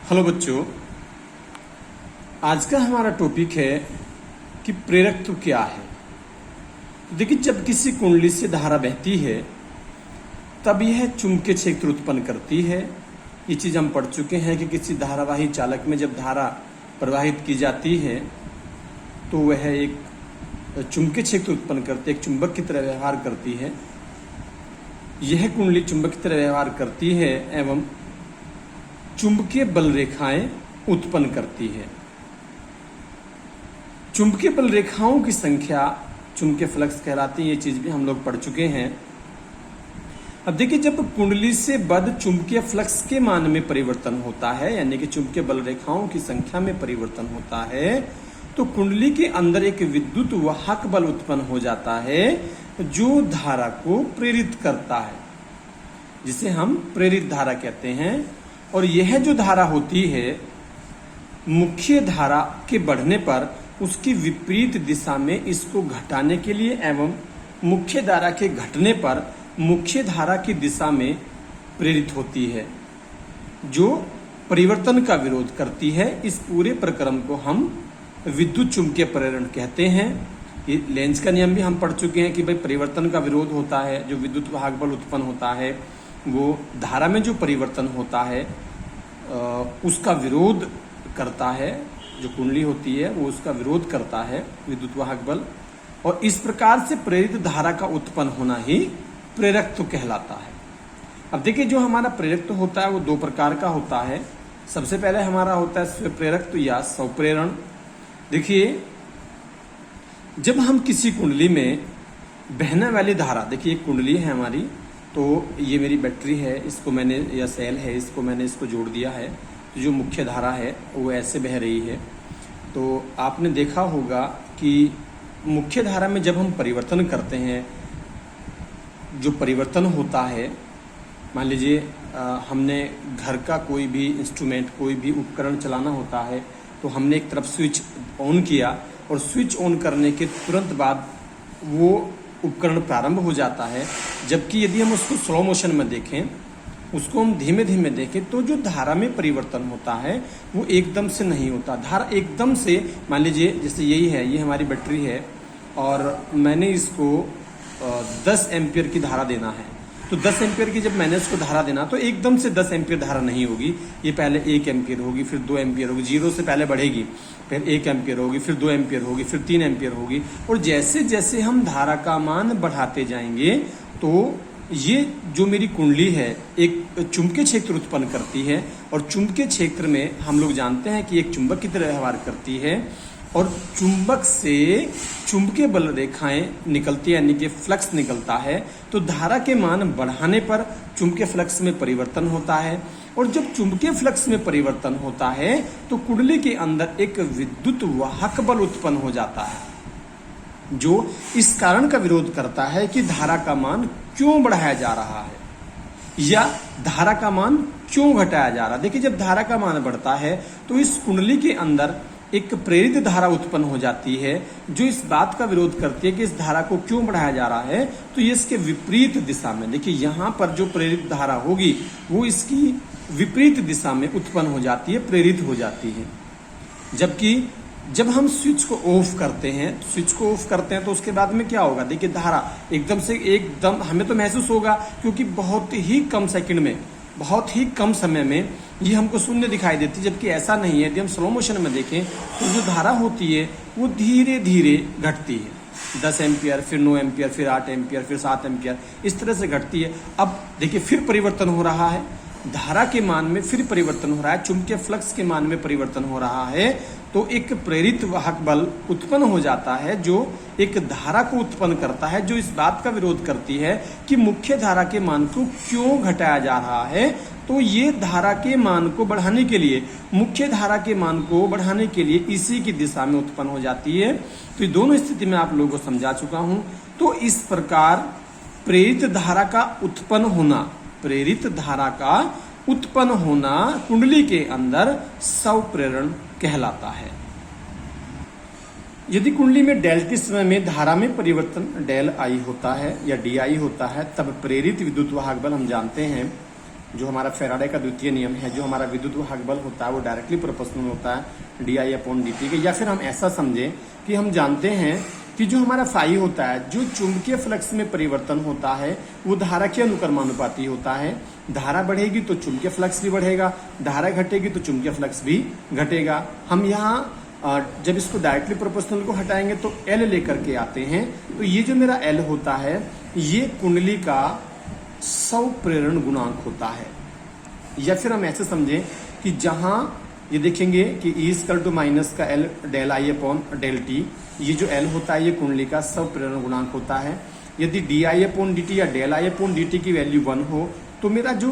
Hello बच्चों, आज का हमारा टॉपिक है कि प्रेरकत्व क्या है। देखिए, जब किसी कुंडली से धारा बहती है तब यह चुंबकीय क्षेत्र उत्पन्न करती है। ये चीज हम पढ़ चुके हैं कि किसी धारावाही चालक में जब धारा प्रवाहित की जाती है तो वह एक चुंबकीय क्षेत्र उत्पन्न करती है, एक चुंबक की तरह व्यवहार करती है। यह कुंडली चुंबक की तरह व्यवहार करती है एवं चुंबकीय बल रेखाएं उत्पन्न करती है। चुंबकीय बल रेखाओं की संख्या चुंबकीय फ्लक्स कहलाती है। ये चीज भी हम लोग पढ़ चुके हैं। अब देखिए, जब कुंडली से बद्ध चुंबकीय फ्लक्स के मान में परिवर्तन होता है, यानी कि चुंबकीय बल रेखाओं की संख्या में परिवर्तन होता है, तो कुंडली के अंदर एक विद्युत वाहक बल उत्पन्न हो जाता है जो धारा को प्रेरित करता है, जिसे हम प्रेरित धारा कहते हैं। और यह जो धारा होती है, मुख्य धारा के बढ़ने पर उसकी विपरीत दिशा में इसको घटाने के लिए एवं मुख्य धारा के घटने पर मुख्य धारा की दिशा में प्रेरित होती है, जो परिवर्तन का विरोध करती है। इस पूरे प्रक्रम को हम विद्युत चुंबकीय प्रेरण कहते हैं। ये लेंज का नियम भी हम पढ़ चुके हैं कि भाई परिवर्तन का विरोध होता है, जो विद्युत वाहक बल उत्पन्न होता है वो धारा में जो परिवर्तन होता है उसका विरोध करता है। जो कुंडली होती है वो उसका विरोध करता है, विद्युत वाहक बल। और इस प्रकार से प्रेरित धारा का उत्पन्न होना ही प्रेरकत्व कहलाता है। अब देखिए, जो हमारा प्रेरकत्व होता है वो दो प्रकार का होता है। सबसे पहले हमारा होता है स्वप्रेरकत्व या स्वप्रेरण। देखिए, जब हम किसी कुंडली में बहने वाली धारा, देखिए एक कुंडली है हमारी, तो ये मेरी बैटरी है, इसको मैंने, या सेल है, इसको मैंने इसको जोड़ दिया है। तो जो मुख्य धारा है वो ऐसे बह रही है। तो आपने देखा होगा कि मुख्य धारा में जब हम परिवर्तन करते हैं, जो परिवर्तन होता है, मान लीजिए हमने घर का कोई भी इंस्ट्रूमेंट, कोई भी उपकरण चलाना होता है, तो हमने एक तरफ स्विच ऑन किया और स्विच ऑन करने के तुरंत बाद वो उपकरण प्रारंभ हो जाता है। जबकि यदि हम उसको स्लो मोशन में देखें, उसको हम धीमे धीमे देखें, तो जो धारा में परिवर्तन होता है वो एकदम से नहीं होता। धारा एकदम से, मान लीजिए जैसे यही है, ये हमारी बैटरी है और मैंने इसको 10 एम्पियर की धारा देना है। तो 10 एम्पियर की जब मैंने इसको धारा देना, तो एकदम से 10 एम्पियर धारा नहीं होगी। ये पहले 1 एम्पियर होगी, फिर 2 एम्पियर होगी, 0 से पहले बढ़ेगी, फिर 1 एम्पियर होगी, फिर 2 एम्पियर होगी, फिर 3 एम्पियर होगी। और जैसे जैसे हम धारा का मान बढ़ाते जाएंगे तो ये जो मेरी कुंडली है एक चुंबकीय क्षेत्र उत्पन्न करती है। और चुंबकीय क्षेत्र में हम लोग जानते हैं कि एक चुंबक की तरह व्यवहार करती है और चुंबक से चुंबकीय बल रेखाएं निकलती है, यानी कि फ्लक्स निकलता है। तो धारा के मान बढ़ाने पर चुंबकीय फ्लक्स में परिवर्तन होता है। और जब चुंबकीय फ्लक्स में परिवर्तन होता है तो कुंडली के अंदर एक विद्युत वाहक बल उत्पन्न हो जाता है, जो इस कारण का विरोध करता है कि धारा का मान क्यों बढ़ाया जा रहा है या धारा का मान क्यों घटाया जा रहा है। देखिए, जब धारा का मान बढ़ता है तो इस कुंडली के अंदर एक प्रेरित धारा उत्पन्न हो जाती है, जो इस बात का विरोध करती है कि इस धारा को क्यों बढ़ाया जा रहा है। तो ये इसके विपरीत दिशा में, देखिए यहाँ पर जो प्रेरित धारा होगी वो इसकी विपरीत दिशा में उत्पन्न हो जाती है, प्रेरित हो जाती है। जबकि जब हम स्विच को ऑफ करते हैं, तो उसके बाद में क्या होगा, देखिए धारा एकदम हमें तो महसूस होगा, क्योंकि बहुत ही कम सेकंड में, बहुत ही कम समय में ये हमको शून्य दिखाई देती है। जबकि ऐसा नहीं है। यदि हम स्लो मोशन में देखें तो जो धारा होती है वो धीरे धीरे घटती है। 10 एम्पियर, फिर 9 एम्पियर, फिर 8 एम्पियर, फिर 7 एम्पियर, इस तरह से घटती है। अब देखिए, फिर परिवर्तन हो रहा है, धारा के मान में फिर परिवर्तन हो रहा है, चुंबकीय फ्लक्स के मान में परिवर्तन हो रहा है। तो एक प्रेरित वाहक बल उत्पन्न हो जाता है, जो एक धारा को उत्पन्न करता है, जो इस बात का विरोध करती है कि मुख्य धारा के मान को क्यों घटाया जा रहा है। तो ये धारा के मान को बढ़ाने के लिए, मुख्य धारा के मान को बढ़ाने के लिए इसी की दिशा में उत्पन्न हो जाती है। तो ये दोनों स्थिति में आप लोगों को समझा चुका हूं। तो इस प्रकार प्रेरित धारा का उत्पन्न होना कुंडली के अंदर स्वप्रेरण कहलाता है। यदि कुंडली में डेल्टी समय में धारा में परिवर्तन डेल आई होता है या डी आई होता है, तब प्रेरित विद्युत वाहक बल हम जानते हैं जो हमारा फेराडे का द्वितीय नियम है, जो हमारा विद्युत वाहक बल होता है वो डायरेक्टली प्रोपोर्शनल होता है DI/dt के। या फिर हम ऐसा समझें कि हम जानते हैं कि जो हमारा फाई होता है, जो चुंबकीय फ्लक्स में परिवर्तन होता है वो धारा के अनुक्रमानुपाती होता है। धारा बढ़ेगी तो चुंबकीय फ्लक्स भी बढ़ेगा, धारा घटेगी तो चुंबकीय फ्लक्स भी घटेगा। हम यहाँ जब इसको डायरेक्टली प्रोपोर्शनल को हटाएंगे तो L लेकर के आते हैं। तो ये जो मेरा L होता है ये कुंडली का स्वप्रेरण गुणांक होता है। या फिर हम ऐसे समझें कि जहां ये देखेंगे कि E माइनस का L del I/del T, ये जो L होता है ये कुंडली का स्वप्रेरण गुणांक होता है। यदि DI/dt या del I/dt की वैल्यू 1 हो तो मेरा जो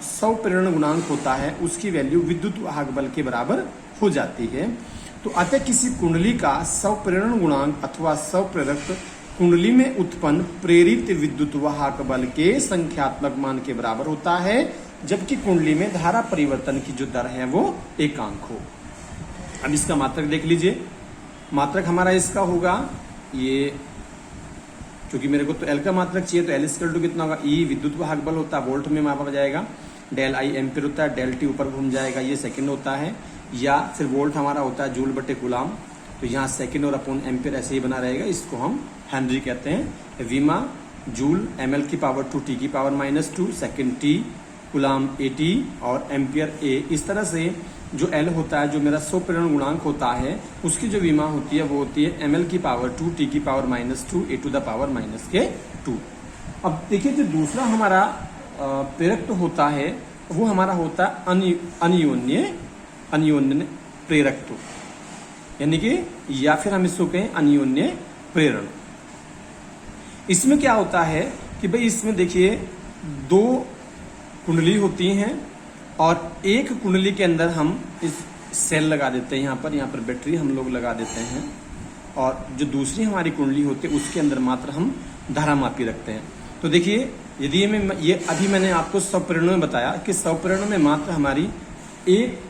स्वप्रेरण गुणांक होता है उसकी वैल्यू विद्युत वाहक बल के बराबर हो जाती है। तो अतः किसी कुंडली का स्वप्रेरण गुणांक अथवा स्वप्रेरक कुंडली में उत्पन्न प्रेरित विद्युत वाहक बल के संख्यात्मक मान के बराबर होता है, जबकि कुंडली में धारा परिवर्तन की जो दर है वो एकांक हो। अब इसका मात्रक देख लीजिए। मात्रक हमारा इसका होगा ये, क्योंकि मेरे को तो L का मात्रक चाहिए तो L कितना होगा, E विद्युत वाहक बल होता है, वोल्ट में मापा जाएगा, del I एम्पीयर होता है, del T ऊपर घूम जाएगा, ये सेकंड होता है, या फिर वोल्ट हमारा होता है जूल बटे कूलाम, तो यहाँ सेकंड और अपॉन एम्पीयर ऐसे ही बना रहेगा। इसको हम हेनरी कहते हैं। वीमा जूल ml की पावर 2 T की power -2, second T coulomb AT और एम्पियर A। इस तरह से जो L होता है, जो मेरा स्वप्रेरण गुणांक होता है, उसकी जो विमा होती है वो होती है ml की पावर 2 T की power -2 A to the power -2। अब देखिए जो दूसरा हमारा प्रेरक होता है वो हमारा होता है अन्योन्य प्रेरकत्व, यानी कि या फिर हम इसको कहें अन्योन्य प्रेरण। इसमें क्या होता है कि भाई इसमें देखिए दो कुंडली होती हैं और एक कुंडली के अंदर हम इस सेल लगा देते हैं, यहाँ पर बैटरी हम लोग लगा देते हैं, और जो दूसरी हमारी कुंडली होती है उसके अंदर मात्र हम धारामापी रखते हैं। तो देखिए यदि ये अभी मैंने आपको स्वप्रेरण में बताया कि स्वप्रेरण में मात्र हमारी एक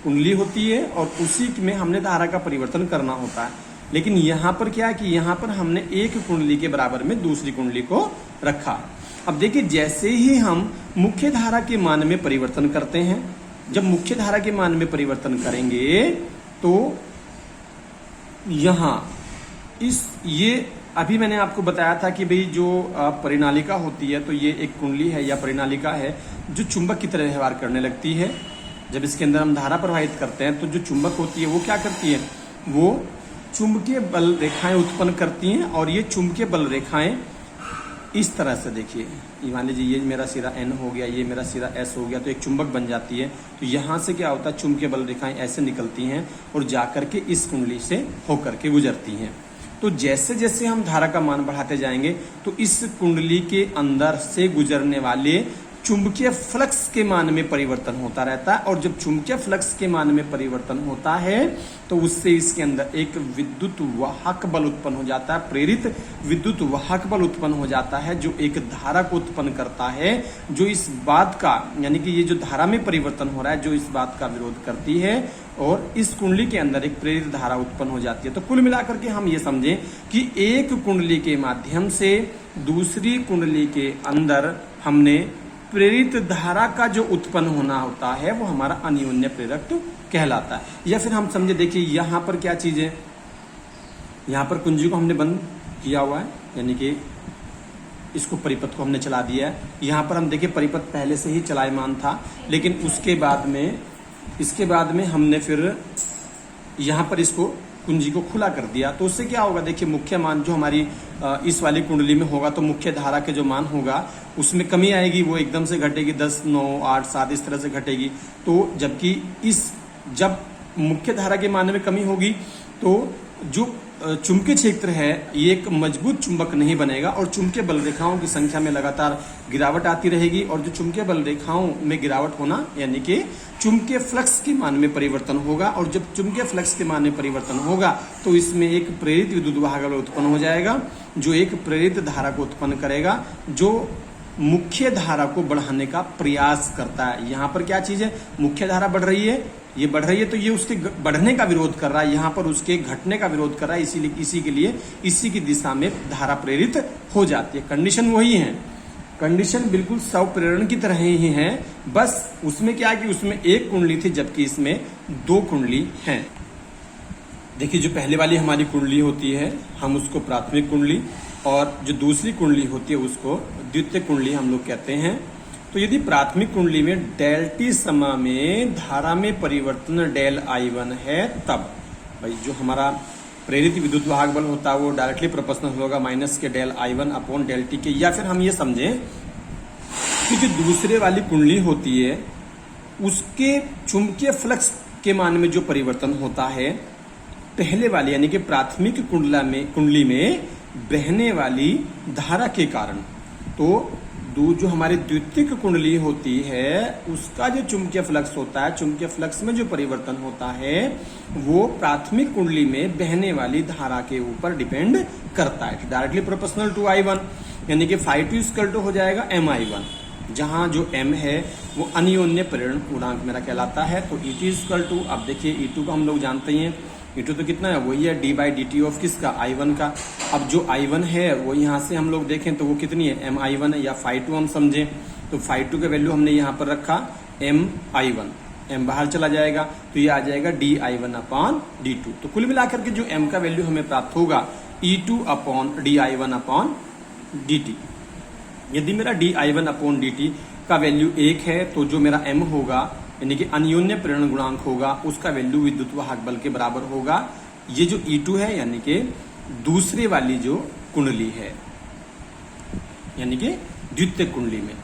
कुंडली होती है और उसी में हमने धारा का परिवर्तन करना होता है। लेकिन यहाँ पर क्या है कि यहाँ पर हमने एक कुंडली के बराबर में दूसरी कुंडली को रखा। अब देखिए जैसे ही हम मुख्य धारा के मान में परिवर्तन करते हैं, जब मुख्य धारा के मान में परिवर्तन करेंगे तो यहाँ ये अभी मैंने आपको बताया था कि भाई जो परिनालिका होती है तो ये एक कुंडली है या परिनालिका है जो चुंबक की तरह व्यवहार करने लगती है। जब इसके अंदर हम धारा प्रवाहित करते हैं तो जो चुंबक होती है वो क्या करती है, वो चुंबकीय बल रेखाएं उत्पन्न करती हैं। और ये चुंबकीय बल रेखाएं इस तरह से, देखिए मान लीजिए ये मेरा सिरा N हो गया, ये मेरा सिरा S हो गया, तो एक चुंबक बन जाती है। तो यहाँ से क्या होता है, चुंबकीय बल रेखाएं ऐसे निकलती हैं और जाकर के इस कुंडली से होकर के गुजरती हैं। तो जैसे जैसे हम धारा का मान बढ़ाते जाएंगे तो इस कुंडली के अंदर से गुजरने वाले चुंबकीय फ्लक्स के मान में परिवर्तन होता रहता है। और जब चुंबकीय फ्लक्स के मान में परिवर्तन होता है तो उससे इसके अंदर एक विद्युत वाहक बल उत्पन्न हो जाता है, प्रेरित विद्युत वाहक बल उत्पन्न हो जाता है, जो एक धारा को उत्पन्न करता है, जो इस बात का, यानी कि ये जो धारा में परिवर्तन हो रहा है, जो इस बात का विरोध करती है और इस कुंडली के अंदर एक प्रेरित धारा उत्पन्न हो जाती है। तो कुल मिलाकर के हम ये समझें कि एक कुंडली के माध्यम से दूसरी कुंडली के अंदर हमने प्रेरित धारा का जो उत्पन्न होना होता है वो हमारा अन्योन्य प्रेरक कहलाता है। या फिर हम समझे, देखिए यहाँ पर क्या चीज है, यहाँ पर कुंजी को हमने बंद किया हुआ है, यानी कि इसको परिपथ को हमने चला दिया है। यहाँ पर हम देखिए परिपथ पहले से ही चलायमान था, लेकिन इसके बाद में हमने फिर यहाँ पर इसको कुंजी को खुला कर दिया। तो उससे क्या होगा, देखिए मुख्य मान जो हमारी इस वाली कुंडली में होगा तो मुख्य धारा के जो मान होगा उसमें कमी आएगी, वो एकदम से घटेगी, 10, 9, 8, 7 इस तरह से घटेगी। तो जबकि जब मुख्य धारा के मान में कमी होगी तो जो चुंबकीय क्षेत्र है ये एक मजबूत चुंबक नहीं बनेगा और चुंबकीय बल रेखाओं की संख्या में लगातार गिरावट आती रहेगी। और जो चुंबकीय बल रेखाओं में गिरावट होना यानी कि चुंबकीय फ्लक्स के मान में परिवर्तन होगा, और जब चुंबकीय फ्लक्स के मान में परिवर्तन होगा तो इसमें एक प्रेरित विद्युत वाहक बल उत्पन्न हो जाएगा, जो एक प्रेरित धारा को उत्पन्न करेगा, जो मुख्य धारा को बढ़ाने का प्रयास करता है। यहाँ पर क्या चीज है, मुख्य धारा बढ़ रही है, ये बढ़ रही है तो ये उसके बढ़ने का विरोध कर रहा है, यहाँ पर उसके घटने का विरोध कर रहा है, इसी के लिए इसी की दिशा में धारा प्रेरित हो जाती है। कंडीशन वही है। कंडीशन बिल्कुल स्वप्रेरण की तरह ही है, बस उसमें क्या है कि उसमें एक कुंडली थी जबकि इसमें 2 कुंडली हैं। देखिए जो पहले वाली हमारी कुंडली होती है हम उसको प्राथमिक कुंडली, और जो दूसरी कुंडली होती है उसको द्वितीय कुंडली हम लोग कहते हैं। तो यदि प्राथमिक कुंडली में डेल टी समय में धारा में परिवर्तन डेल I1 है, तब भाई जो हमारा प्रेरित विद्युत वाहक बल होता है वो डायरेक्टली प्रोपोर्शनल होगा माइनस के del I1 upon del T के, या फिर हम ये समझें कि जो दूसरे वाली कुंडली होती है उसके चुंबकीय फ्लक्स के मान में जो परिवर्तन होता है पहले वाली यानी कि प्राथमिक कुंडली में बहने वाली धारा के कारण, तो जो हमारी द्वितीयक कुंडली होती है उसका जो चुंबकीय फ्लक्स होता है, चुंबकीय फ्लक्स में जो परिवर्तन होता है वो प्राथमिक कुंडली में बहने वाली धारा के ऊपर डिपेंड करता है, डायरेक्टली प्रोपोर्शनल टू I1, यानी कि φ2 इक्वल टू हो जाएगा MI1, जहां जो M है वो अन्योन्य प्रेरण गुणांक मेरा कहलाता है। तो E2 इक्वल टू, अब देखिए E2 को हम लोग जानते ही हैं, E2 तो कितना है, वही है d/dt ऑफ किसका, I1 का। अब जो I1 है वो यहाँ से हम लोग देखें तो वो कितनी है, MI1 है, या φ2 हम समझें तो φ2 का वैल्यू हमने यहाँ पर रखा MI1, M बाहर चला जाएगा तो ये आ जाएगा dI1 अपॉन d2। तो कुल मिलाकर के जो M का वैल्यू हमें प्राप्त होगा E2 upon dI1 upon dt। यदि मेरा dI1 अपॉन dt का वैल्यू 1 है तो जो मेरा M होगा यानी कि अन्योन्य प्रेरण गुणांक होगा उसका वैल्यू विद्युत वाहक बल के बराबर होगा ये जो E2 है यानी कि दूसरे वाली जो कुंडली है यानी कि द्वितीय कुंडली में।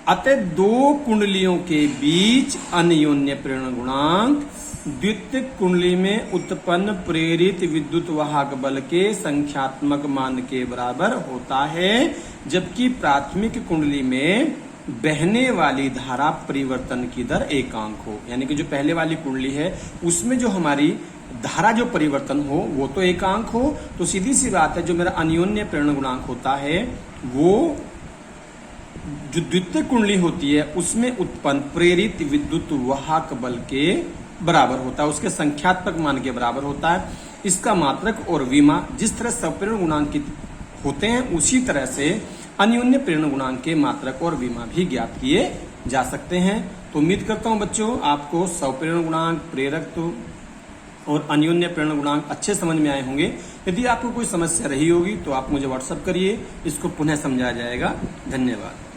अतः 2 कुंडलियों के बीच अन्योन्य प्रेरण गुणांक द्वितीय कुंडली में उत्पन्न प्रेरित विद्युत वाहक बल के संख्यात्मक मान के बराबर होता है, जबकि प्राथमिक कुंडली में बहने वाली धारा परिवर्तन की दर एकांक हो। यानी कि जो पहले वाली कुंडली है उसमें जो हमारी धारा जो परिवर्तन हो वो तो एकांक हो, तो सीधी सी बात है जो मेरा अन्योन्य प्रेरण गुणांक होता है वो जो द्वितीय कुंडली होती है उसमें उत्पन्न प्रेरित विद्युत वाहक बल के बराबर होता है, उसके संख्यात्मक मान के बराबर होता है। इसका मात्रक और विमा जिस तरह स्वप्रेरण गुणांकित होते हैं उसी तरह से अन्योन्य प्रेरण गुणांक के मात्रक और विमा भी ज्ञात किए जा सकते हैं। तो उम्मीद करता हूं बच्चों आपको स्वप्रेरण गुणांक, प्रेरकत्व और अन्योन्य प्रेरण गुणांक अच्छे समझ में आए होंगे। यदि आपको कोई समस्या रही होगी तो आप मुझे व्हाट्सएप करिए, इसको पुनः समझाया जाएगा। धन्यवाद।